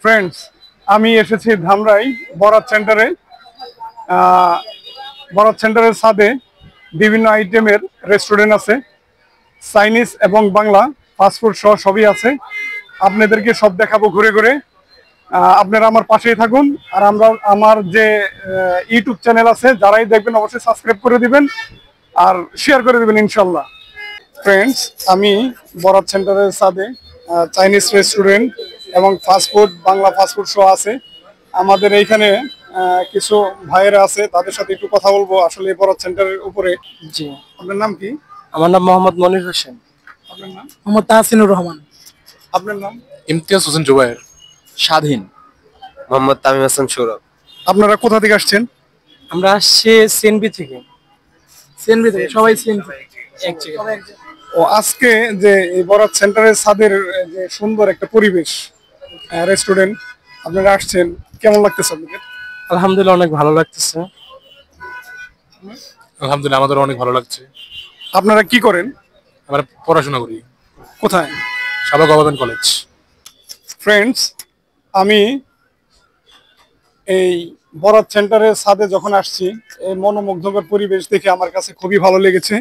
Friends, আমি এসেছি ধামরাই বরাত সেন্টারে। বরাত সেন্টারের ছাদে বিভিন্ন আইটেমের রেস্টুরেন্ট আছে, চাইনিজ এবং বাংলা ফাস্টফুড সহ সবই আছে। আপনাদেরকে সব দেখাবো ঘুরে ঘুরে। আপনারা আমার পাশেই থাকুন। আর আমার যে ইউটিউব চ্যানেল আছে, যারাই দেখবেন অবশ্যই সাবস্ক্রাইব করে দিবেন আর শেয়ার করে দিবেন ইনশাল্লাহ। ফ্রেন্ডস, আমি বরাত সেন্টারের ছাদে চাইনিজ রেস্টুরেন্ট এবং ফাস্টফুড বাংলা ফাস্টফুড শো আছে। আমাদের এইখানে কিছু ভাইয়েরা আছে, তাদের সাথে একটু কথা বলবো আসলে বরাত সেন্টারের উপরে। জি, আপনার নাম কি? আমার নাম মোহাম্মদ মনির হোসেন। আপনার নাম? মোহাম্মদ তাহসিনুর রহমান। আপনার নাম? ইমতিয়াজ হোসেন জুবায়ের। স্বাধীন। মোহাম্মদ তামিম হাসান সৌরভ। আপনারা কোথা থেকে আসছেন? আমরা আসছি সিএনবি থেকে। সবাই সিএনবি এক জায়গায়। ও, আজকে যে এই বরাত সেন্টারের ছাদের যে সুন্দর একটা পরিবেশ, রেস্টুরেন্ট, আপনারা আসছেন, কেমন লাগতেছে আপনাদের? আলহামদুলিল্লাহ অনেক ভালো লাগতেছে। আলহামদুলিল্লাহ আমাদের অনেক ভালো লাগছে। আপনারা কি করেন? আমরা পড়াশোনা করি কোথায়? Shahbag government college. ফ্রেন্ডস, আমি এই বরাত সেন্টারের ছাদে যখন আসছি, এই মনোমুগ্ধকর পরিবেশ দেখে আমার কাছে খুবই ভালো লেগেছে।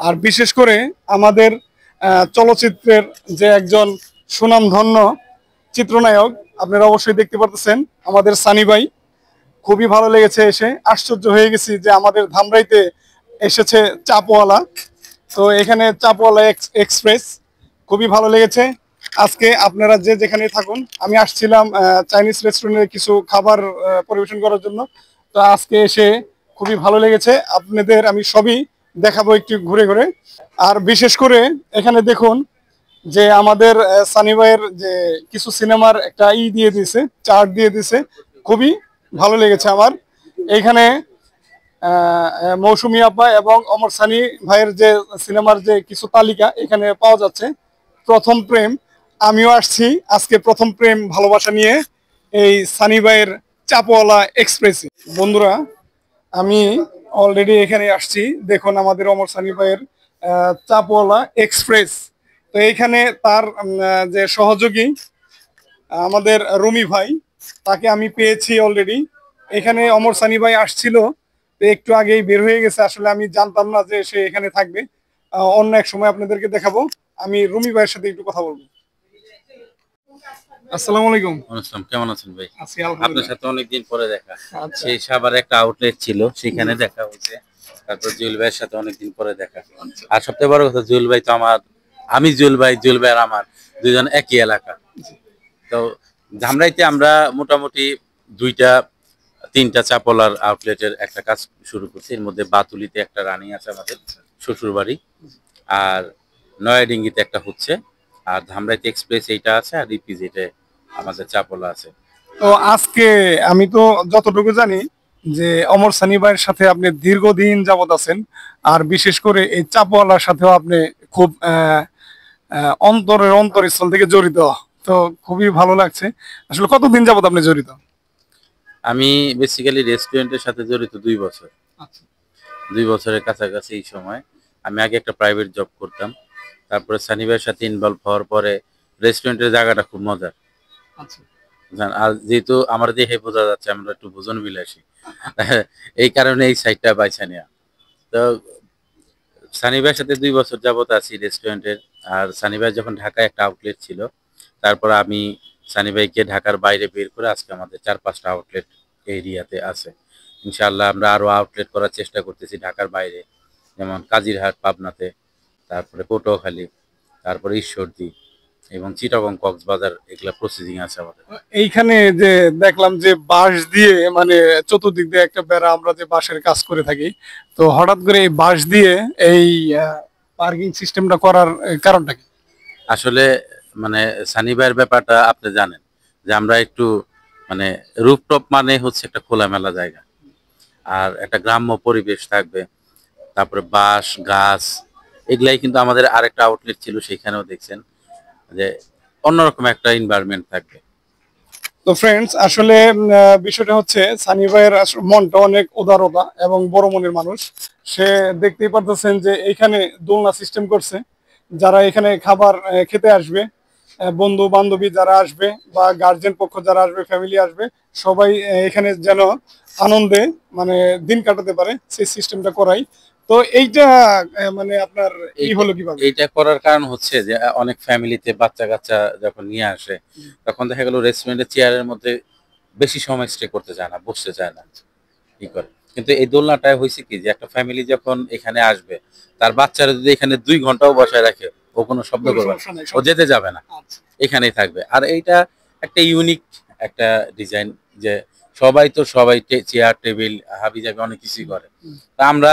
আর বিশেষ করে আমাদের চলচ্চিত্রের যে একজন সুনামধন্য চিত্রনায়ক, আপনারা অবশ্যই দেখতে পারতেছেন, আমাদের সানি ভাই। খুবই ভালো লেগেছে এসে, আশ্চর্য হয়ে গেছি যে আমাদের ধামরাইতে এসেছে চাপওয়ালা। তো এখানে চাপওয়ালা এক্সপ্রেস খুবই ভালো লেগেছে। আজকে আপনারা যে যেখানে থাকুন, আমি আসছিলাম চাইনিজ রেস্টুরেন্টে কিছু খাবার পরিবেশন করার জন্য। তো আজকে এসে খুবই ভালো লেগেছে। আপনাদের আমি সবই দেখাবো একটু ঘুরে ঘুরে। আর বিশেষ করে এখানে দেখুন যে আমাদের সানি ভাইয়ের যে কিছু সিনেমার একটা দিয়ে দিয়েছে, চার্ট দিয়ে দিয়েছে, খুবই ভালো লেগেছে আমার। এইখানে মৌসুমী আপা এবং অমর সানি ভাইয়ের যে সিনেমার যে কিছু তালিকা এখানে পাওয়া যাচ্ছে। প্রথম প্রেম, আমিও আসছি আজকে প্রথম প্রেম ভালোবাসা নিয়ে এই সানি ভাইয়ের চাপওয়ালা এক্সপ্রেসে। বন্ধুরা, আমি অলরেডি এখানে আসছি, দেখুন আমাদের অমর সানি ভাইয়ের চাপওয়ালা এক্সপ্রেস। তো এইখানে তার যে সহযোগী আমাদের রুমি ভাই, তাকে আমি পেয়েছি অলরেডি। এখানে অমর সানি ভাই আসছিল, তো একটু আগেই বের হয়ে গেছে। আসলে আমি জানতাম না যে সে এখানে থাকবে। অন্য এক সময় আপনাদেরকে দেখাবো। আমি রুমি ভাইয়ের সাথে একটু কথা বলবো। আসসালামু আলাইকুম। আসসালাম, কেমন আছেন ভাই? আছি আপনার আলহামদুলিল্লাহ। সাথে অনেকদিন পরে দেখা। আচ্ছা। সেই সাভারে একটা আউটলেট ছিল, সেখানে দেখা হয়েছে। তারপর জুয়েল ভাইয়ের সাথে অনেকদিন পরে দেখা। আর সবথেকে বড় কথা, জুয়েল ভাই তো আমার, আমি জুয়েল ভাই আর আমার দুজন একই এলাকা। তো ধামরাইতে আমরা মোটামুটি তিনটা চাপলার আউটলেটের একটা কাজ শুরু করছি। এর মধ্যে বাতুলিতে একটা রানিং আছে আমাদের শ্বশুর বাড়ি, আর নয়াডিঙ্গিতে একটা হচ্ছে, আর ধামরাইতে এক্সপ্রেস এইটা আছে, আর রিপিজেটে আমাদের চাপলা আছে। তো আজকে আমি তো যতটুকু জানি যে অমর সানি ভাইয়ের সাথে আপনি দীর্ঘদিন যাবত আছেন, আর বিশেষ করে এই চাপওয়ালার সাথেও আপনি খুব অন্তরস্থল থেকে জড়িত। তো খুবই ভালো লাগছে। আসলে কতদিন যাবত আপনি জড়িত? আমি বেসিক্যালি রেস্টুরেন্টের সাথে জড়িত 2 বছর। 2 বছরের কাছাকাছি এই সময়। আমি আগে একটা প্রাইভেট জব করতাম, তারপরে সানি ভাইয়ের সাথে ইনভলভ হওয়ার পরে রেস্টুরেন্টের জায়গাটা খুব মজার। আর যেহেতু আমার দেখে বোঝা যাচ্ছে আমরা একটু ভোজন বিলাসী, এই কারণে এই সাইডটা বাইছা নেওয়া। তো সানি ভাইয়ের সাথে 2 বছর যাবত আছি রেস্টুরেন্টের। আর সানি ভাই যখন ঢাকায় একটা আউটলেট ছিল, তারপর আমি সানি ভাইকে ঢাকার বাইরে বের করে আজকে আমাদের 4-5টা আউটলেট এরিয়াতে আছে। ইনশাআল্লাহ আমরা আরো আউটলেট করার চেষ্টা করতেছি ঢাকার বাইরে, যেমন কাজিরহাট, পাবনাতে, তারপরে পটুয়াখালী, তারপরে ঈশ্বরদী এবং চিটাগং, কক্সবাজার, এগুলা প্রসেসিং আছে আমাদের। এইখানে যে দেখলাম যে বাঁশ দিয়ে, মানে চতুর্দিক দিয়ে একটা বেড়া, আমরা যে বাঁশের কাজ করে থাকি, তো হঠাৎ করে এই বাঁশ দিয়ে এই পার্কিং সিস্টেমটা করার কারণটা কি? আসলে মানে সানি ভাইয়ের ব্যাপারটা আপনি জানেন যে আমরা একটু মানে রুফটপ মানে হচ্ছে একটা খোলামেলা জায়গা, আর একটা গ্রাম্য পরিবেশ থাকবে, তারপরে বাঁশ গাছ, এগুলাই কিন্তু আমাদের আরেকটা আউটলেট ছিল, সেখানেও দেখছেন যে অন্যরকম একটা এনভায়রনমেন্ট থাকবে। তো ফ্রেন্ডস, আসলে বিষয়টা হচ্ছে সানি ভাইয়ের মনটা অনেক উদারতা এবং বড় মনের মানুষ। সে দেখতেই পারতেছেন যে এখানে দোলনা সিস্টেম করছে, যারা এখানে খাবার খেতে আসবে বন্ধু বান্ধবী যারা আসবে বা গার্জেন পক্ষ যারা আসবে, ফ্যামিলি আসবে, সবাই এখানে যেন আনন্দে মানে দিন কাটাতে পারে সেই সিস্টেমটা করাই। তো এইটা মানে আপনার এই হলো কিভাবে? এইটা করার কারণ হচ্ছে যে অনেক ফ্যামিলিতে বাচ্চা কাচ্চা যখন নিয়ে আসে তখন দেখা গেল রেস্টুরেন্টের চেয়ারের মধ্যে বেশি সময় স্টে করতে চায় না, বসতে চায় না, কি করে। কিন্তু এই দোলনাটায় হয়েছে কি যে একটা ফ্যামিলি যখন এখানে আসবে তার বাচ্চারা যদি এখানে 2 ঘন্টাও বসায় রাখে ও কোনো শব্দ কোনো করবে না, সমস্যা নাই, ও যেতে যাবে না, আচ্ছা। এখানেই থাকবে। আর এইটা একটা ইউনিক একটা ডিজাইন যে সবাই চেয়ার টেবিল হাবি জাবি অনেক কিছুই করে, তা আমরা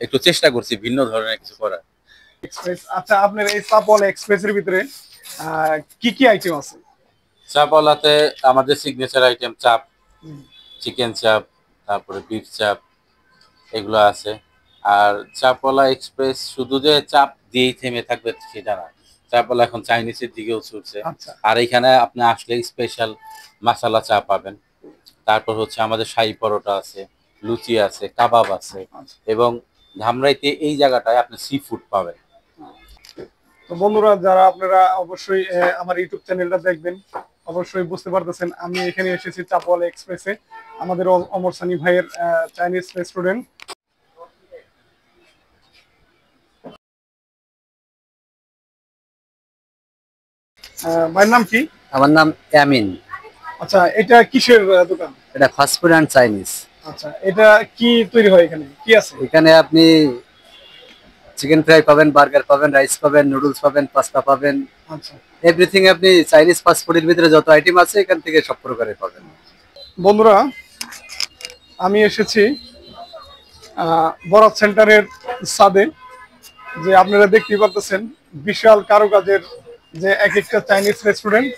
একটু চেষ্টা করছি ভিন্ন ধরনের কিছু করার। এক্সপ্রেস, আচ্ছা আপনার এই চাপল এক্সপ্রেসের ভিতরে কি কি আইটেম আছে? চাপওয়ালাতে আমাদের সিগনেচার আইটেম চাপ, চিকেন চাপ, তারপরে বিফ চাপ, এগুলো আছে। আর চাপওয়ালা এক্সপ্রেস শুধু যে চাপ দিয়েই থেমে থাকবে সেটা না, চাপওয়ালা এখন চাইনিজের দিকেও ছুটছে। আচ্ছা। আর এখানে আপনি আসলে স্পেশাল মাসালা চা পাবেন, তারপর হচ্ছে আমাদের শাহী পরোটা আছে, লুচি আছে, কাবাব আছে, এবং ধামরাইতে এই জায়গাটায় আপনি সি ফুড পাবেন। তো বন্ধুরা যারা আপনারা অবশ্যই আমার ইউটিউব চ্যানেলটা দেখবেন, অবশ্যই বুঝতে পারতেছেন আমি এখানে এসেছি চাপওয়ালা এক্সপ্রেসে, আমাদের অমর সানি ভাইয়ের চাইনিজ রেস্টুরেন্ট। ভাইয়ের নাম কি? আমার নাম ইয়ামিন। আচ্ছা, এটা কিসের দোকান? এটা ফাস্টফুড অ্যান্ড চাইনিজ। আচ্ছা, এটা কি তৈরি হয়, এখানে কি আছে? এখানে আপনি চিকেন ফ্রাই পাবেন, বার্গার পাবেন, রাইস পাবেন, নুডলস পাবেন, পাস্তা পাবেন, আচ্ছা, এভরিথিং। আপনি চাইনিজ ফাস্টফুডের ভিতরে যত আইটেম আছে এখান থেকে সব প্রকারের পাবেন। বন্ধুরা আমি এসেছি বরাত সেন্টারের ছাদে, যে আপনারা দেখতেই পারতেছেন বিশাল কারুকাজের যে এক একটা চাইনিজ রেস্টুরেন্ট,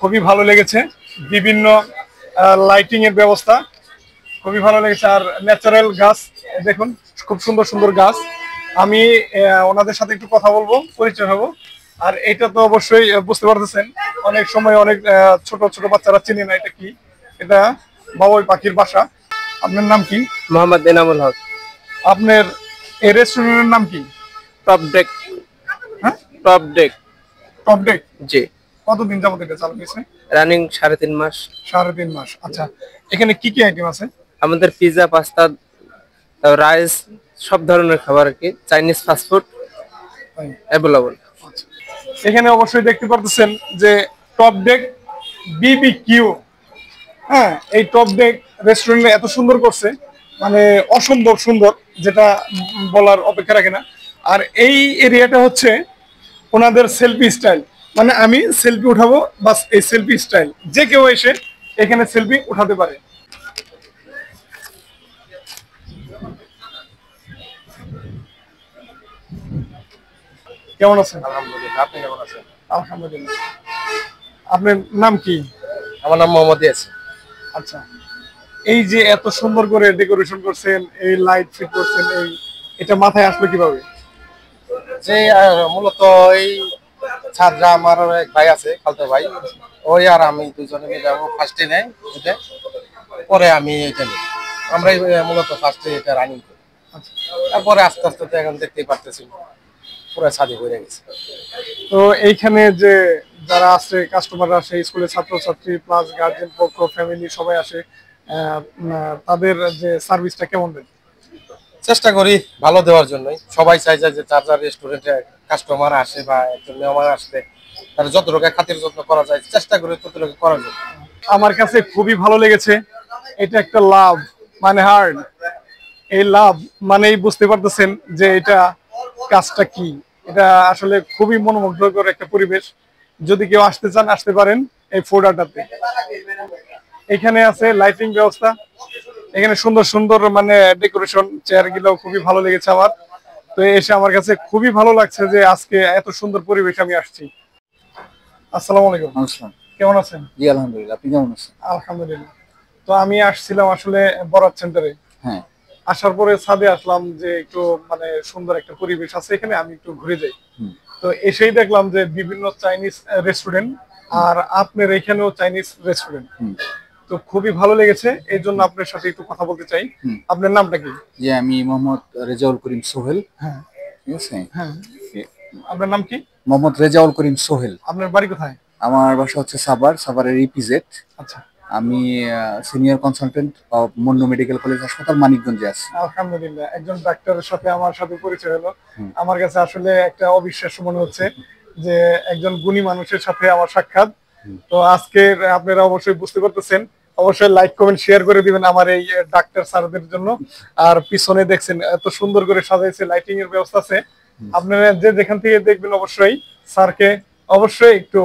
খুবই ভালো লেগেছে। বিভিন্ন লাইটিং এর ব্যবস্থা খুবই ভালো লেগেছে, আর ন্যাচারাল গাছ দেখুন, খুব সুন্দর সুন্দর গাছ। আমি ওনাদের সাথে একটু কথা বলবো, পরিচয় হবো। আর এটা তো অবশ্যই বুঝতে পারতেছেন অনেক সময় অনেক ছোট ছোট বাচ্চারা চিনে না এটা কি, এটা বাবুই পাখির বাসা। আপনার নাম কি? মোহাম্মদ এনামুল হক। আপনার এই রেস্টুরেন্টের নাম কি? Top deck. হ্যাঁ, টপ ডেক। Top deck. জি। কতদিন যাবত এটা চালু হয়েছে? রানিং 3.5 মাস। 3.5 মাস। আচ্ছা, এখানে কি কি আইটেম আছে? আমাদের পিৎজা, পাস্তা, রাইস, সব ধরনের খাবার আর কি, চাইনিজ ফাস্টফুড অ্যাভেলেবল। এখানে অবশ্যই দেখতে পারতেছেন যে টপ ডেক বিবিকিউ। হ্যাঁ, এই টপ ডেক রেস্টুরেন্ট এত সুন্দর করছে, মানে অসম্ভব সুন্দর, যেটা বলার অপেক্ষা রাখে না। আর এই এরিয়াটা হচ্ছে ওনাদের সেলফি স্টাইল, মানে আমি সেলফি উঠাবো বাস, এই সেলফি স্টাইল, যে কেউ এসে এখানে সেলফি উঠাতে পারে। কেমন আছেন? আলহামদুলিল্লাহ, আপনি কেমন আছেন? আলহামদুলিল্লাহ। আপনার নাম কি? আমার নাম মোহাম্মদ ইয়াসিন। আচ্ছা, এই যে এত সুন্দর করে ডেকোরেশন করছেন, এই লাইট ফিট করছেন, এটা মাথায় আসলো কিভাবে? যে মূলত এই ছাত্রা আমার এক ভাই আছে, খালতো ভাই, ওই আর আমি দুজনে মিলে ফার্স্টে নেই এটা, পরে আমি এটা নিই। আমরাই মূলত ফার্স্টে এটা রানিং করি। তারপরে আস্তে আস্তে তো এখন দেখতেই পারতেছি পুরো ছাদি হয়ে গেছে। তো এইখানে যে যারা আসে, কাস্টমাররা আসে, স্কুলের ছাত্রছাত্রী প্লাস গার্জেন পক্ষ, ফ্যামিলি সবাই আসে, তাদের যে সার্ভিসটা কেমন দেন? চেষ্টা করি ভালো দেওয়ার জন্যই। সবাই চাই যে চার্জার রেস্টুরেন্টে কাস্টমার আসে বা একজন মেহমান আসলে তার যতটুকু খাতির যত্ন করা যায় চেষ্টা করি ততটুকু করার জন্য। আমার কাছে খুবই ভালো লেগেছে। এটা একটা লাভ, মানে হার্ড, এই লাভ মানেই বুঝতে পারতেছেন যে এটা কাজটা কি। এটা আসলে খুবই মনোমুগ্ধকর একটা পরিবেশ। যদি কেউ আসতে চান আসতে পারেন এই ফুড আড্ডাতে। এখানে আছে লাইটিং ব্যবস্থা, এখানে সুন্দর সুন্দর মানে ডেকোরেশন, চেয়ার গুলো খুবই ভালো লেগেছে আমার। তো এসে আমার কাছে খুবই ভালো লাগছে যে আজকে এত সুন্দর পরিবেশ আমি আসছি। আসসালামু আলাইকুম। কেমন আছেন? জি আলহামদুলিল্লাহ, আপনি কেমন আছেন? আলহামদুলিল্লাহ। তো আমি আসছিলাম আসলে বরাত সেন্টারে। হ্যাঁ। আসার পরে ছাদে আসলাম যে একটু মানে সুন্দর একটা পরিবেশ আছে এখানে, আমি একটু ঘুরে যাই। তো এসেই দেখলাম যে বিভিন্ন চাইনিজ রেস্টুরেন্ট, আর আপনার এখানেও চাইনিজ রেস্টুরেন্ট। তো খুবই ভালো লেগেছে, এই জন্য আপনার সাথে একটু কথা বলতে চাই। আপনার নামটা কি? জি, আমি মোহাম্মদ রেজাউল করিম সোহেল। হ্যাঁ, ঠিক আছে। হ্যাঁ, আপনার নাম কি? মোহাম্মদ রেজাউল করিম সোহেল। আপনার বাড়ি কোথায়? আমার বাসা হচ্ছে সাভারের ইপিজেড। আচ্ছা, আমি senior consultant of Mannu medical college হাসপাতাল, মানিকগঞ্জে আছি। আলহামদুলিল্লাহ, একজন ডাক্তারের সাথে আমার সাথে পরিচয় হলো। আমার কাছে আসলে একটা অবিশ্বাস্য মনে হচ্ছে যে একজন গুণী মানুষের সাথে আমার সাক্ষাৎ। তো আজকের আপনারা অবশ্যই বুঝতে পারতেছেন, অবশ্যই লাইক কমেন্ট শেয়ার করে দিবেন আমার এই ডাক্তার স্যারদের জন্য। আর পিছনে দেখছেন এত সুন্দর করে সাজাইছে, লাইটিং এর ব্যবস্থা আছে। আপনারা যে যেখান থেকে দেখবেন অবশ্যই স্যারকে অবশ্যই একটু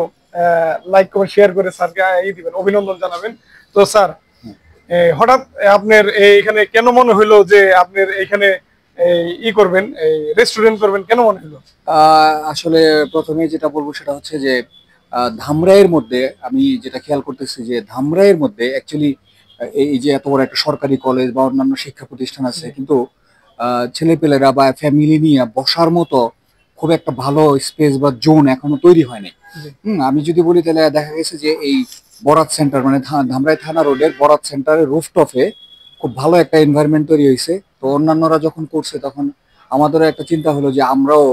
লাইক কমেন্ট শেয়ার করে স্যারকে এই দিবেন, অভিনন্দন জানাবেন। তো স্যার, হঠাৎ আপনার এইখানে কেন মনে হইলো যে আপনার এইখানে ই করবেন, এই রেস্টুরেন্ট করবেন, কেন মনে হলো? আসলে প্রথমে যেটা বলবো সেটা হচ্ছে যে ধামরাইয়ের মধ্যে আমি যেটা খেয়াল করতেছি যে ধামরাইয়ের মধ্যে অ্যাকচুয়ালি এই যে এত বড় একটা সরকারি কলেজ বা অন্যান্য শিক্ষা প্রতিষ্ঠান আছে, কিন্তু ছেলেপেলেরা বা ফ্যামিলি নিয়ে বসার মতো খুব একটা ভালো স্পেস বা জোন এখনো তৈরি হয়নি। আমি যদি বলি তাহলে দেখা গেছে যে এই বরাত সেন্টার মানে ধামরাই থানা রোডের বরাত সেন্টারের রুফটপে খুব ভালো একটা এনভায়রনমেন্ট তৈরি হয়েছে। তো অন্যান্যরা যখন করছে তখন আমাদেরও একটা চিন্তা হলো যে আমরাও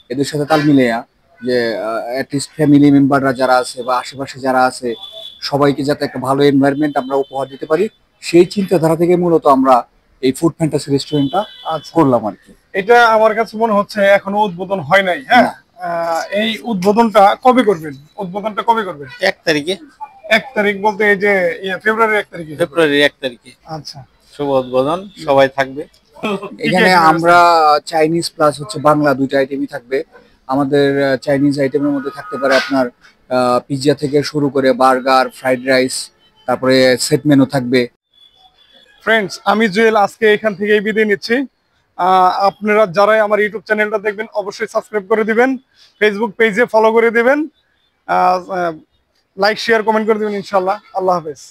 এদের সাথে তাল মিলিয়ে যে অ্যাটলিস্ট ফ্যামিলি মেম্বাররা যারা আছে বা আশেপাশে যারা আছে সবাইকে যাতে একটা ভালো এনভায়রনমেন্ট আমরা উপহার দিতে পারি, সেই চিন্তাধারা থেকে মূলত আমরা এই ফুড ফ্যান্টাসি রেস্টুরেন্টটা করলাম আর কি। এটা আমার কাছে মনে হচ্ছে এখনো উদ্বোধন হয় নাই। হ্যাঁ, এই উদ্বোধনটা কবে করবেন? উদ্বোধনটা কবে করবেন? 1 তারিখে। 1 তারিখ বলতে এই যে ফেব্রুয়ারির 1 তারিখে? ফেব্রুয়ারির 1 তারিখে। আচ্ছা, শুভ উদ্বোধন, সবাই থাকবে। এখানে আমরা চাইনিজ প্লাস হচ্ছে বাংলা দুইটা আইটেমই থাকবে। আমাদের চাইনিজ আইটেমের মধ্যে থাকতে পারে আপনার পিৎজা থেকে শুরু করে বার্গার, ফ্রাইড রাইস, তারপরে সেট মেনু থাকবে। ফ্রেন্ডস, আমি জুয়েল আজকে এখান থেকেই বিদায় নিচ্ছি। আপনারা যারাই আমার ইউটিউব চ্যানেলটা দেখবেন অবশ্যই সাবস্ক্রাইব করে দিবেন, ফেসবুক পেজে ফলো করে দিবেন, লাইক শেয়ার কমেন্ট করে দিবেন ইনশাআল্লাহ। আল্লাহ হাফেজ।